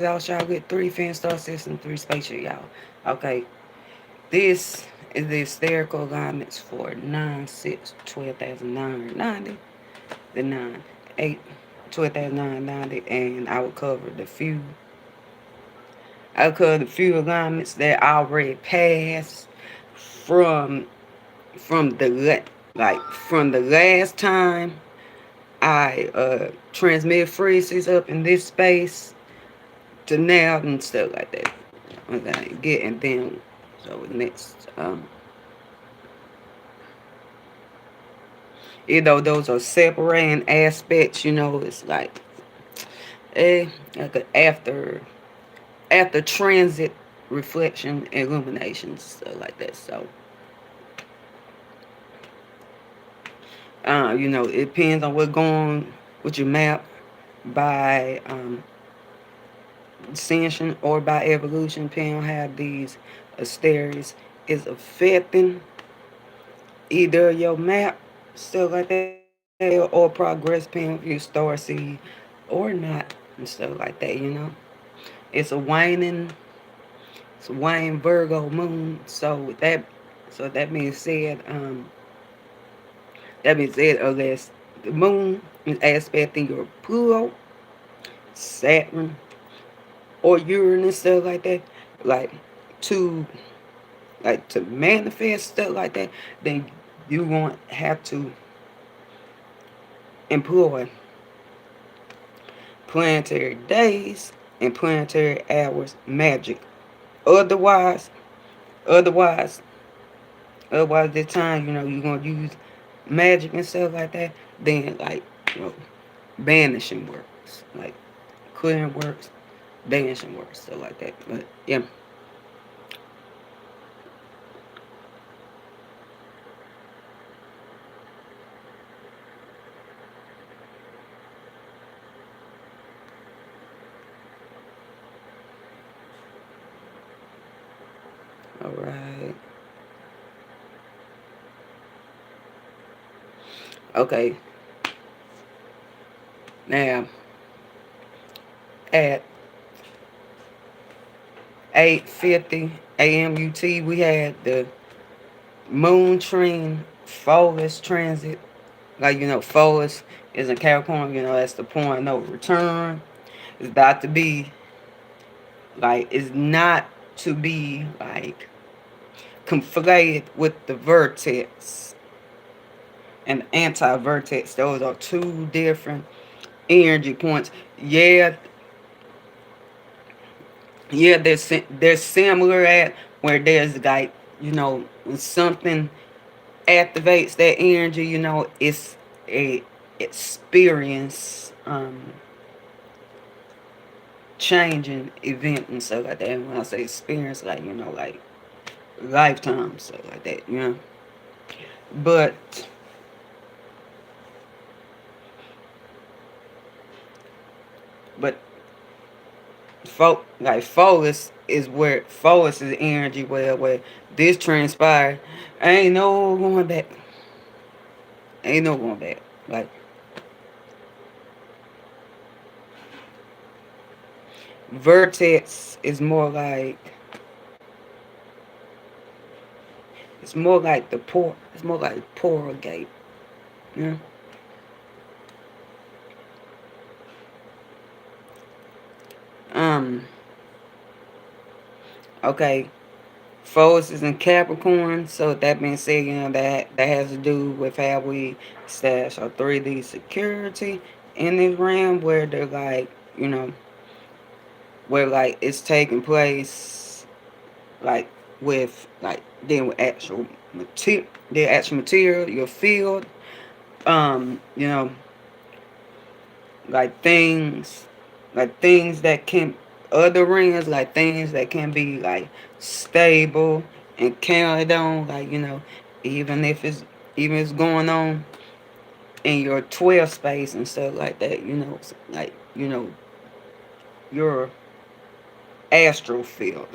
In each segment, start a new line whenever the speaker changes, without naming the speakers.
y'all get 3 Femme star system, 3 spaceship, y'all. Okay. This is the Asterical alignments for 9, 6, 12,990. The 9, 8, 12,990. And I will cover the few. I'll cover the few alignments that I already passed from from the last time I transmit frequencies up in this space to now and stuff like that. Okay, getting them. So next, those are separating aspects, it's eh, like after transit, reflection, illumination, stuff like that. So, it depends on what's going on with your map by ascension or by evolution, depending on how these asteries is affecting either your map, stuff like that, or progress, depending if you star seed or not, and stuff like that. It's a waning, it's a waning Virgo moon. So that being said, unless the moon is aspecting your Pluto, Saturn, or Uranus, stuff like that, like to to manifest stuff like that, then you won't have to employ planetary days and planetary hours magic. Otherwise, otherwise, otherwise, this time, you're gonna use magic and stuff like that. Then, you know, banishing works, like clearing works, banishing works, stuff like that. But yeah, all right, okay. Now at 8:50 a.m. UT, we had the Moon trine Pholus transit. Pholus is in Capricorn. That's the point of no return. It's about to be it's not to be conflated with the vertex and anti-vertex. Those are two different energy points. Yeah, yeah, they're similar at where there's when something activates that energy. It's a experience changing event and stuff like that. And when I say experience, lifetime stuff like that. But but Pholus is where Pholus is energy where this transpired. Ain't no going back. Ain't no going back. Like Vertex is more like it's more like the por it's more like portal gate. Yeah. Um. Okay. Pholus is in Capricorn, so that being said, that has to do with how we stash our 3D security in this realm where they're you know, where it's taking place like with then with actual material, your field, you know, like things things that can other rings, things that can be stable and counted on, even if it's going on in your 12 space and stuff like that, your astral field,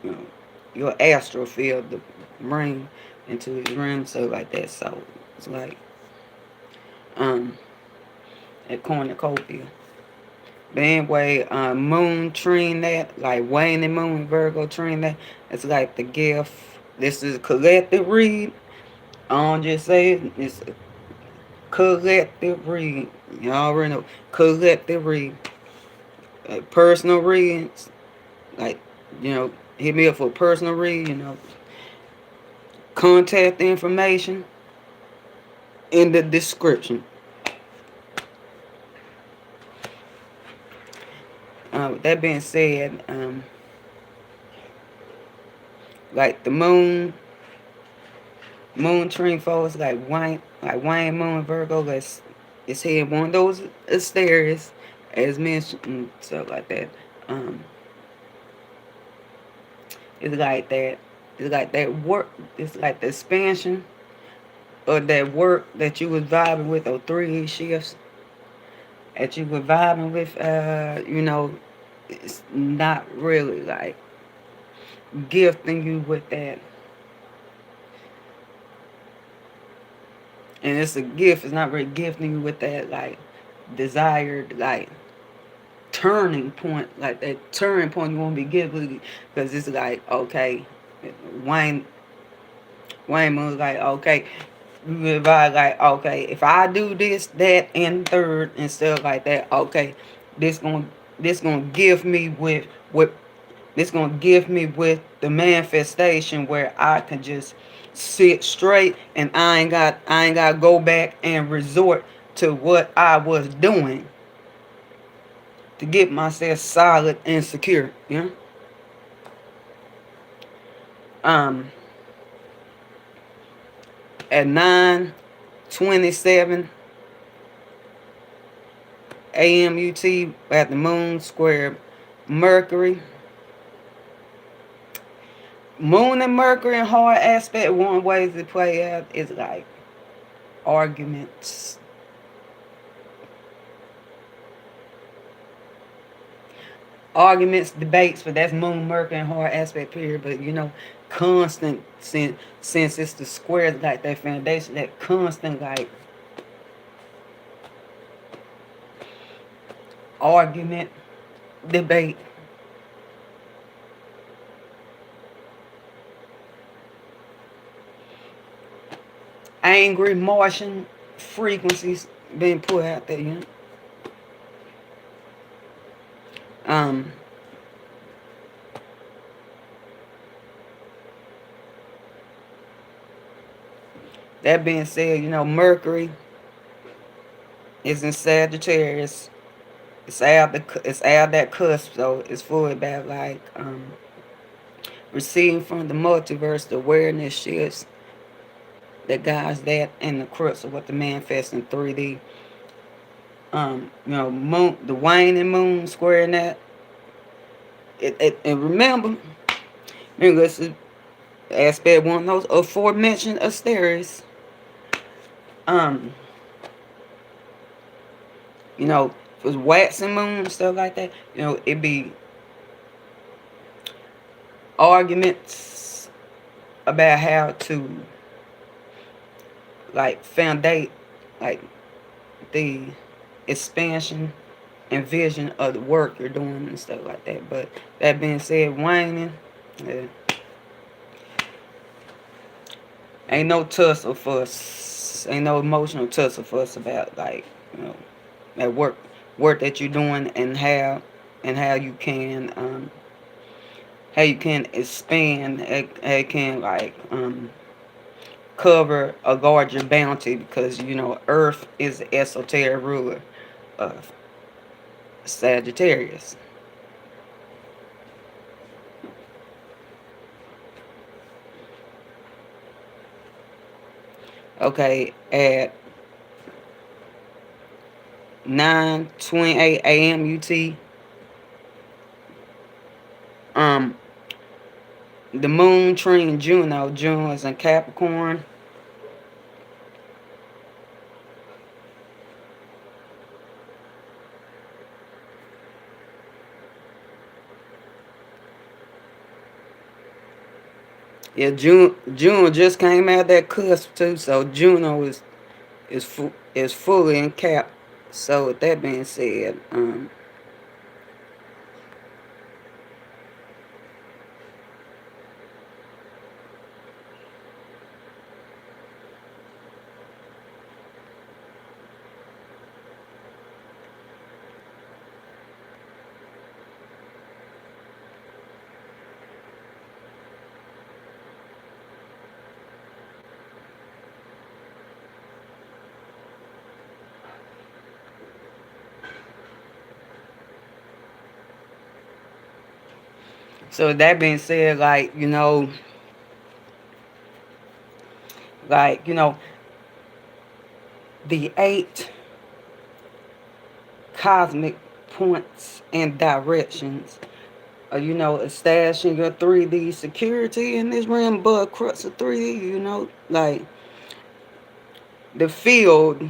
you know your astral field, the ring into his ring, so like that. So it's um a cornucopia. But anyway, moon trine that, like waning moon, Virgo trine that, it's like the gift. This is a collective read. I don't just say it, it's a collective read. You already know. Collective read. Personal reads, like, you know, hit me up for a personal read, you know. Contact information in the description. With that being said, like the moon trine folks, like Wayne Moon Virgo, it's here one of those Asterios, as mentioned, and stuff like that. Um, it's like that. It's like that work. It's like the expansion of that work that you was vibing with, or 3 shifts that you were vibing with. You know, it's not really like gifting you with that, and it's a gift. It's not really gifting you with that like desired like turning point, like that turning point you want to be given, because it's like okay, Wayne Wayne was like okay, you advise like okay, if I do this, that, and third and stuff like that, okay, this gonna this gonna give me with this gonna give me with the manifestation where I can just sit straight and I ain't got to go back and resort to what I was doing to get myself solid and secure. You know, um, at 9:27 a.m. UT at the Moon Square, Mercury. Moon and Mercury in hard aspect. One way to play out is like arguments, debates, but that's Moon, Mercury, and hard aspect period. But you know, constant since it's the square, like that foundation, that constant like argument, debate, angry Martian frequencies being put out there. You know, um, that being said, you know, Mercury is in Sagittarius. It's out that cusp, so it's fully about like receiving from the multiverse, the awareness shifts that guides that and the crux of what the manifests in 3D. You know, moon, the waning moon square in that. And remember, this is aspect one of those aforementioned Asterios. Um, you know, if it was waxing moon and stuff like that, you know, it'd be arguments about how to like foundate like the expansion and vision of the work you're doing and stuff like that. But that being said, waning, yeah, ain't no tussle fuss, ain't no emotional tussle fuss about like, you know, that work that you're doing and how you can expand, how you can like cover a larger bounty, because you know Earth is the esoteric ruler of Sagittarius. Okay, at 9:28 a.m. UT, um, the Moon trine Juno. Juno is in Capricorn. Yeah, June just came out that cusp too, so Juno is fully in Cap. So with that being said, So that being said, like the eight cosmic points and directions. Establishing your 3D security in this realm, but crux of 3D, like the field,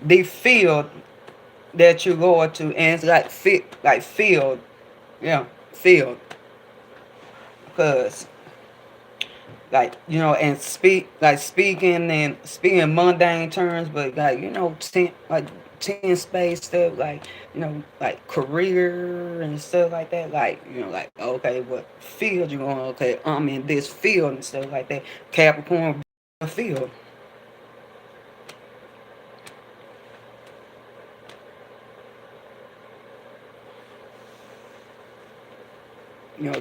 the field that you're going to, and it's like field, yeah, field, because and speaking mundane terms, but ten space stuff, like career and stuff like that, like okay, what field you going? Okay, I'm in this field and stuff like that. Capricorn field.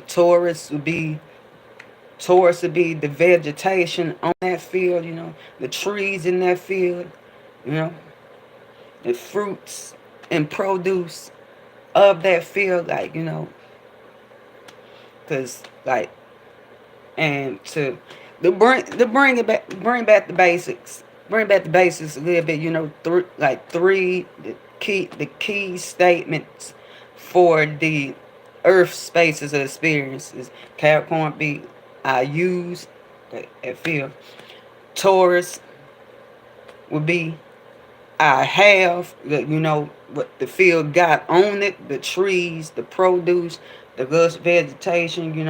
Taurus would be the vegetation on that field. The trees in that field. You know, the fruits and produce of that field, cause and to bring back the basics, a little bit. Three the key statements for the Earth spaces of experiences. Capricorn be I use that field. Taurus would be I have what the field got on it, the trees, the produce, the lush vegetation,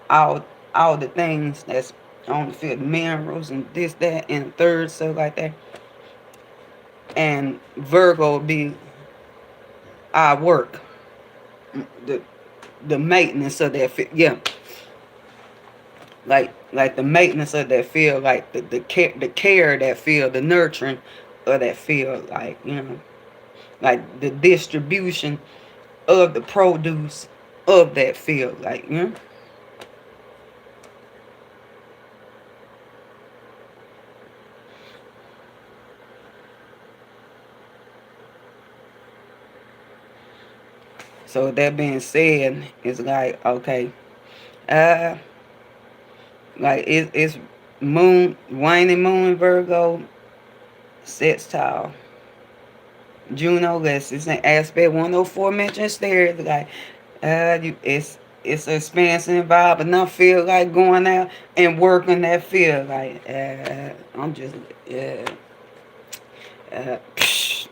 all all the things that's on the field, minerals and this, that, and the third, stuff like that. And Virgo would be I work, the the maintenance of that field. Yeah, like the maintenance of that field, like the care of that field, the nurturing of that field, like the distribution of the produce of that field. So that being said, it's like okay, uh, it's moon, waning moon, Virgo, sextile, Juno. It's an aspect 104 mentions there. It's like it's an expansive vibe, but not feel like going out and working that field. I'm just psh,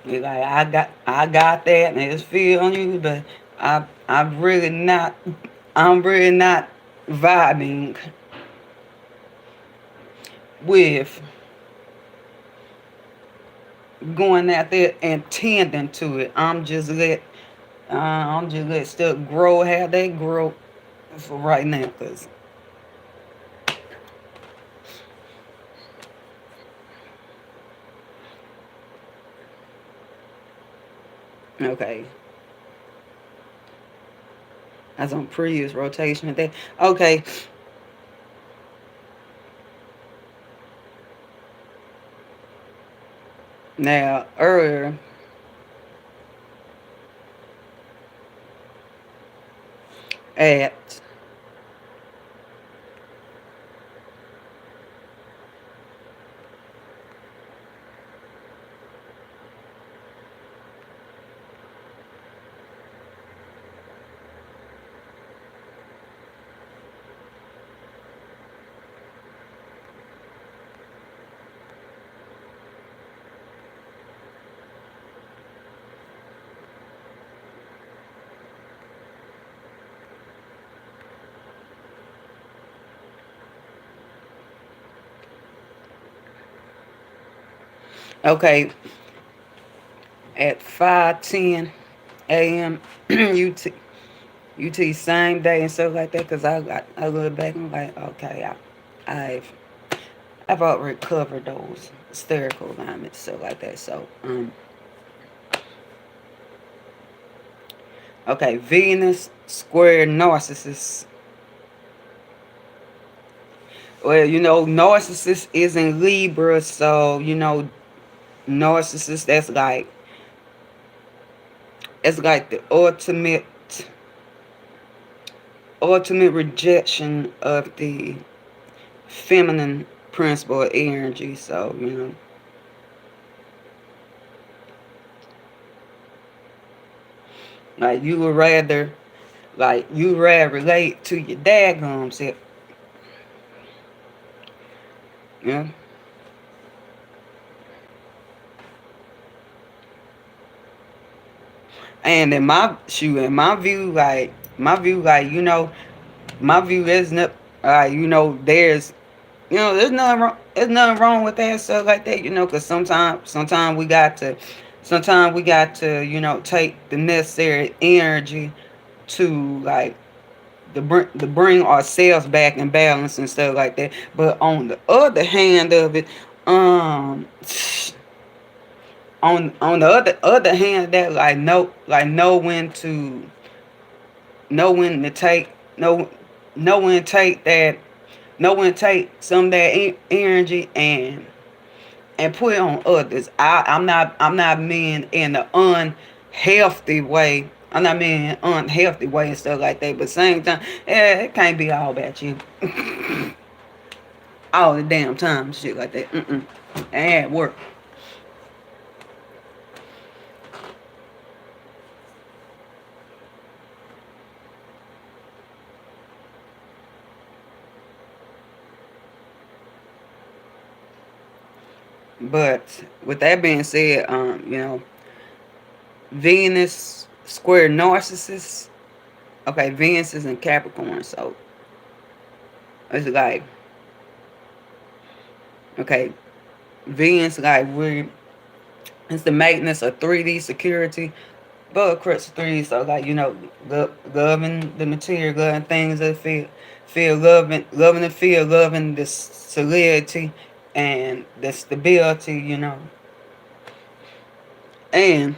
it's like I got that and it's feel on you, but I'm really not. I'm really not vibing with going out there and tending to it. I'm just let stuff grow how they grow for right now. Cause okay, that's on previous rotation of that. Okay, now earlier at okay at 5:10 a.m. UT same day and stuff like that. Cause I look back and I'm like okay, I've I've already covered those spherical alignments, stuff like that. So Okay, Venus square narcissist. Well, narcissist is in Libra, so narcissist, it's like the ultimate rejection of the feminine principle of energy. So, like you would rather relate to your daggum self, you know. And my view is not, there's nothing wrong with that stuff like that, because sometimes we got to, take the necessary energy to like to bring ourselves back in balance and stuff like that. But on the other hand of it, um, on the other hand, that know when to take know when to take that know when to take some of that energy and put it on others. I'm not mean in an unhealthy way. I'm not mean in an unhealthy way and stuff like that. But same time, yeah, it can't be all about you all the damn time, shit like that. And work. But with that being said, Venus square narcissist. Okay, Venus is in Capricorn, so it's like, okay, Venus like we it's the maintenance of 3D security, but crux 3D, so like loving the material, loving things that feel loving the feel, loving the solidity and the stability, and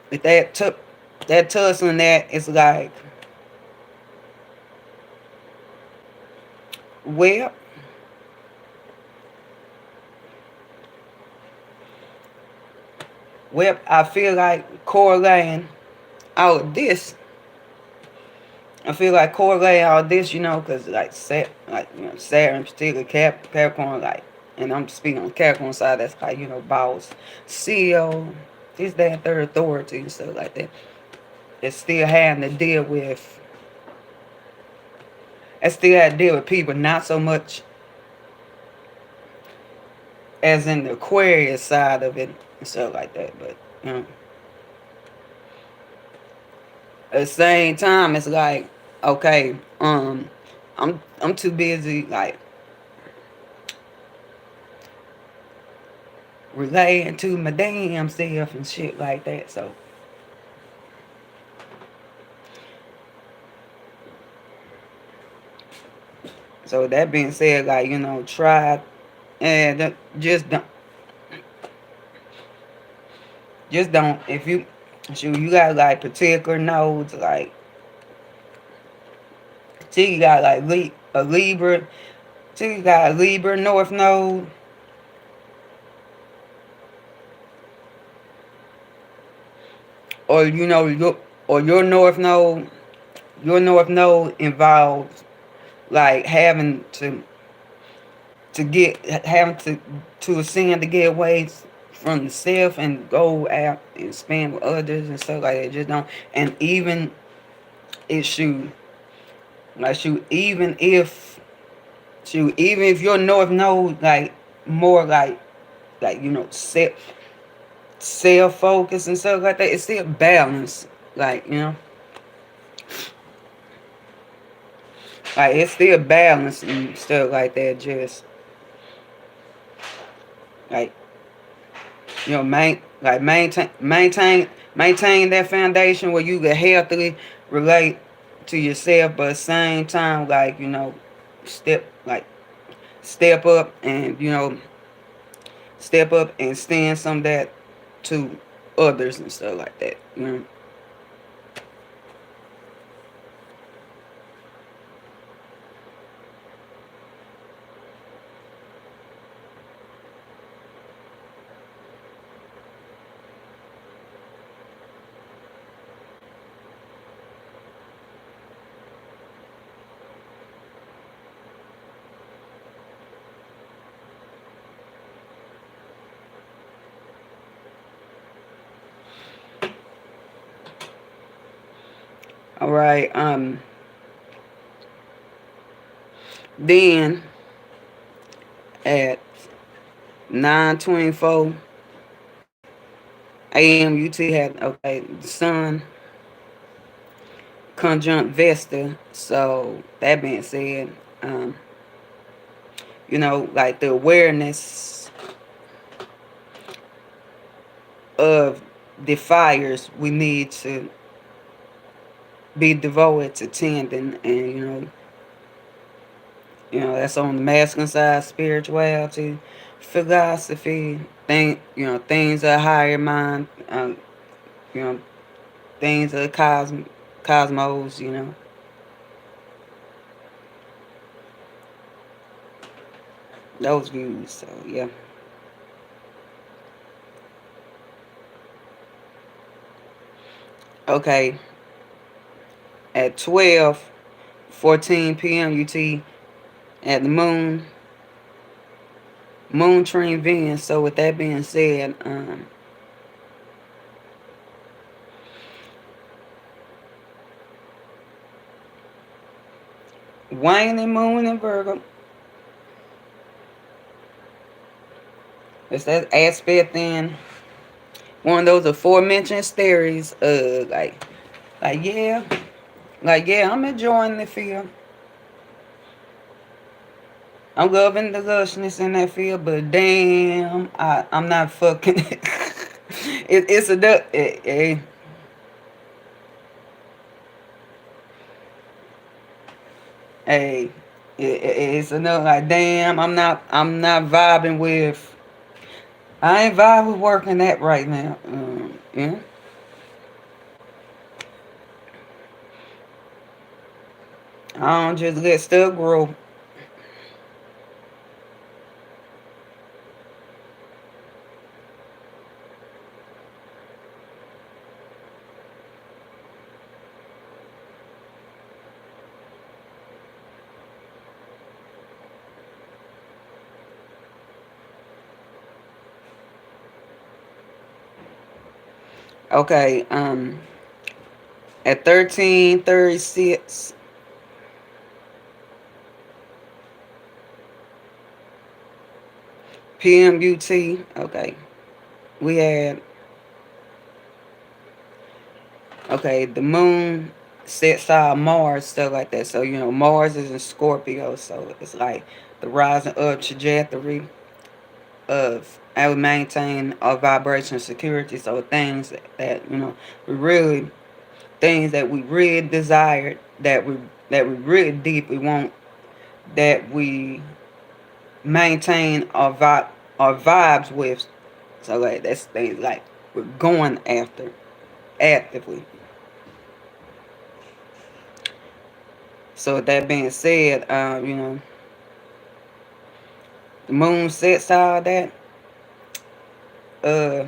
with that tussling, that it's like, well, I feel like correlating all of this. I feel like correlating all this, because Saturn, particularly Capricorn, like, and I'm speaking on the Capricorn side. That's like, boss, CEO, this, that, and third authority and stuff like that. It's still having to deal with. I still have to deal with people, not so much as in the Aquarius side of it and stuff like that. But at the same time, it's like, okay, I'm too busy like relating to my damn self and shit like that. So that being said, like, try and just don't if you got like particular nodes, like, see, you got like a Libra, see, you got a Libra North Node, or your North Node involves like having to ascend to get away from the self and go out and spend with others and stuff like that. Just don't. And even it should like shoot even if your North Node like more like self focus and stuff like that, it's still balanced. Like, like it's still balanced and stuff like that. Just like, maintain that foundation where you can healthily relate to yourself, but at the same time, like, step like step up and extend some of that to others and stuff like that. All right. Then at 9:24 a.m. UT had the sun conjunct Vesta. So that being said, um, like the awareness of the fires we need to be devoted to tending, and that's on the masculine side, spirituality, philosophy, things of higher mind, you know, things of cosmos, those views. So yeah. Okay, at 12:14 p.m. UT at the moon trine Venus. So with that being said, waning moon in Virgo. It's that aspect in one of those aforementioned theories. Like yeah, I'm enjoying the field. I'm loving the lushness in that field, but damn, I'm not fucking. It's a hey, it's enough. Like damn, I'm not vibing with. I ain't vibing with working that right now. Yeah. I don't just let stuff grow. Okay. At 13:36 p.m. UT. Okay. We had the moon set side Mars, stuff like that. So Mars is in Scorpio, so it's like the rising up trajectory of I would maintain our vibration security. So that we really things that we really desired, that we really deeply want, that we maintain our vibes with. So like that's things like we're going after actively. So with that being said, the moon sets all that. Uh,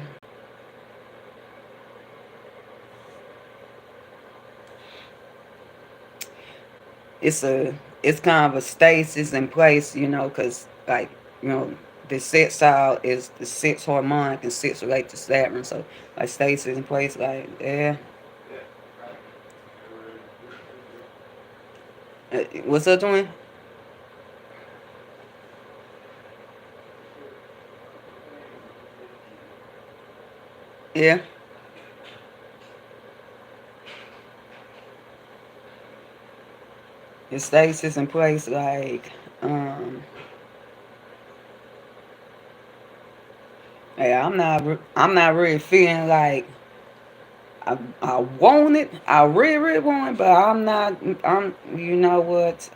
it's a it's kind of a stasis in place, because like you know the sex style is the six harmonic and six relate to Saturn, so like stasis in place, like yeah. What's up, doing? Yeah, the stasis in place, like yeah. I'm not really feeling like I want it. I really, really want it, but I'm not. You know what?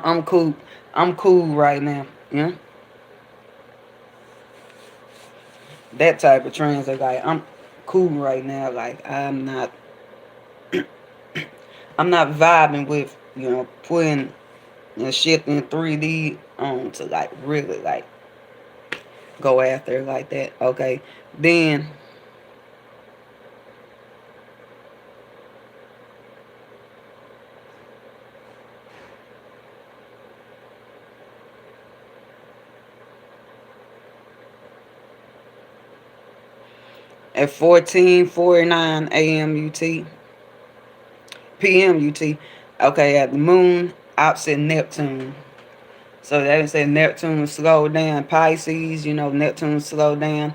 I'm cool. I'm cool right now. Yeah, that type of transit. Like I'm cool right now. Like I'm not vibing with putting shit in 3D on to like really like go after it like that. Okay, then at 14:49 a.m. UT, PM UT. Okay, at the moon opposite Neptune. So they say Neptune slowed down. Pisces, Neptune slowed down.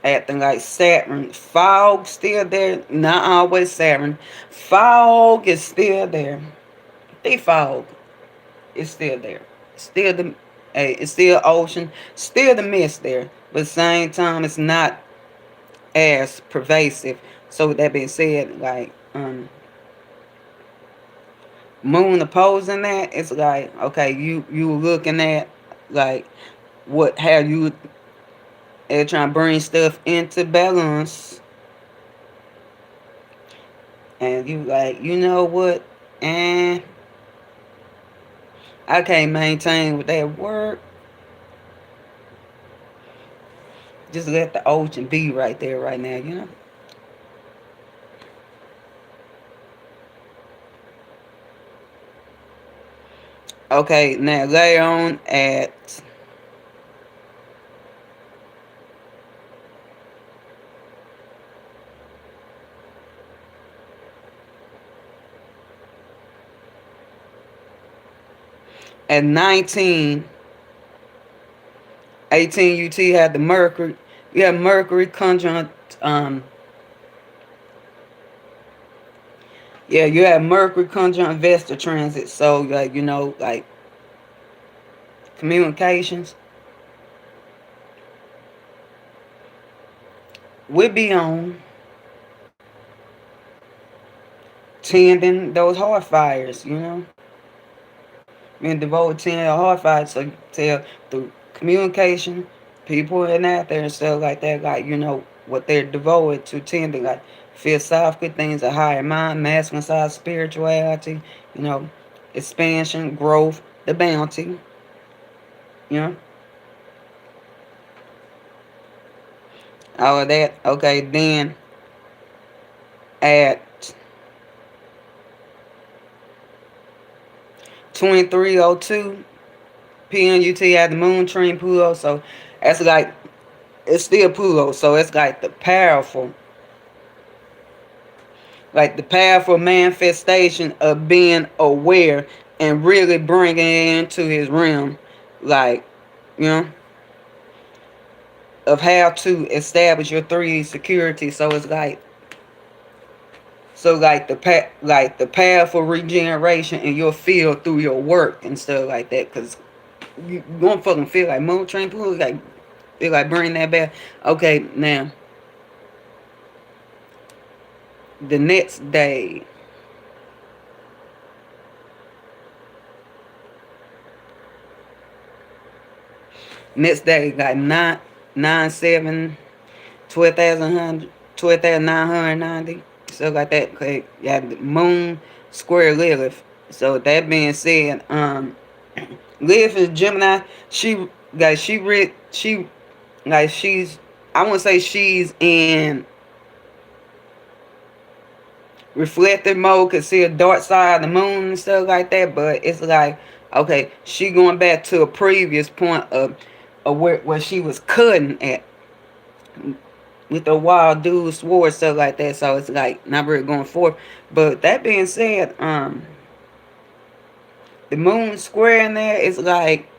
Acting like Saturn. Fog still there. Not always Saturn. Fog is still there. The fog is still there. Still the hey, it's still ocean. Still the mist there. But at the same time it's not as pervasive. So with that being said, like moon opposing that, it's like okay, you looking at like what how you trying to bring stuff into balance, and you like what, and I can't maintain with that work. Just let the ocean be right there right now. Okay, now later on at 19, 18 UT had the Mercury. You have Mercury conjunct. Yeah, you have Mercury conjunct Vesta transit. So like like communications would be on tending those heart fires. Being devoted to the heart fires. So tell through communication, people and out there and stuff like that, like what they're devoted to tending, like philosophical things, a higher mind, masculine side, spirituality, you know, expansion, growth, the bounty, you know, all of that. Okay, then at 23:02 p.m. UT had the moon trine Pluto, so that's like it's still Pluto, so it's like the powerful manifestation of being aware and really bringing it into his realm, like you know, of how to establish your 3D security. So it's like the powerful regeneration in your field through your work and stuff like that, because you gonna fucking feel like moon train Pluto, like feel like bring that back. Okay, now the next day got 9 9 7 12,990, stuff like that. Okay, you have the moon square Lilith. So that being said, Lilith is Gemini. She's I won't say she's in reflective mode, cause see a dark side of the moon and stuff like that. But it's like okay, she going back to a previous point of where she was cutting at with the wild dude sword stuff like that. So it's like not really going forth. But that being said, the moon square in there is like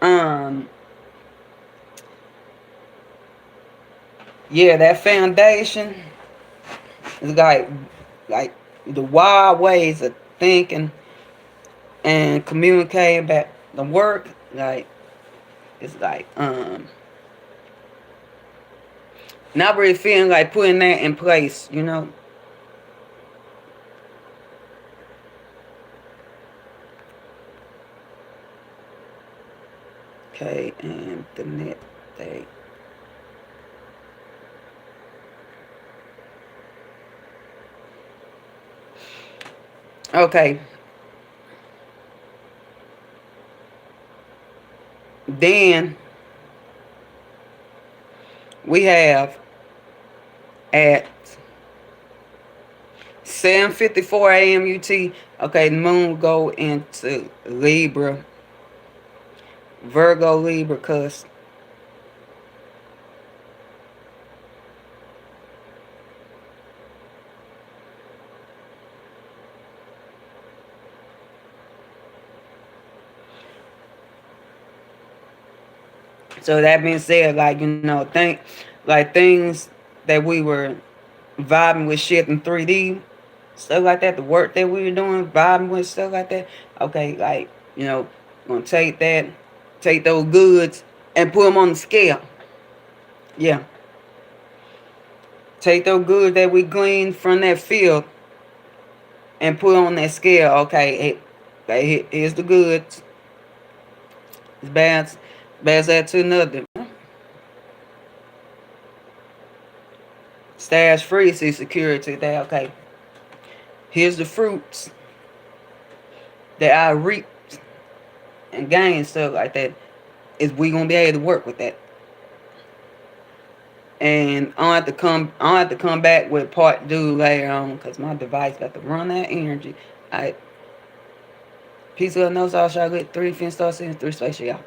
um yeah, that foundation is like the wild ways of thinking and communicating about the work. Like it's like not really feeling like putting that in place. Okay, and the next day. Okay, then we have at 7:54 a.m. UT. Okay, the moon go into Libra, Virgo, Libra, cuz So that being said, like, things that we were vibing with shit in 3D, stuff like that, the work that we were doing, vibing with stuff like that. Okay, like, gonna take those goods and put them on the scale. Yeah, take those goods that we gleaned from that field and put on that scale. Okay, here's the goods. It's bad that to another. Stash free, see security. That okay. Here's the fruits that I reaped and gained, stuff like that. Is we gonna be able to work with that? And I don't have to come back with part two later on because my device got to run that energy. I Peace of no all shall get 3 fin star season 3 space y'all.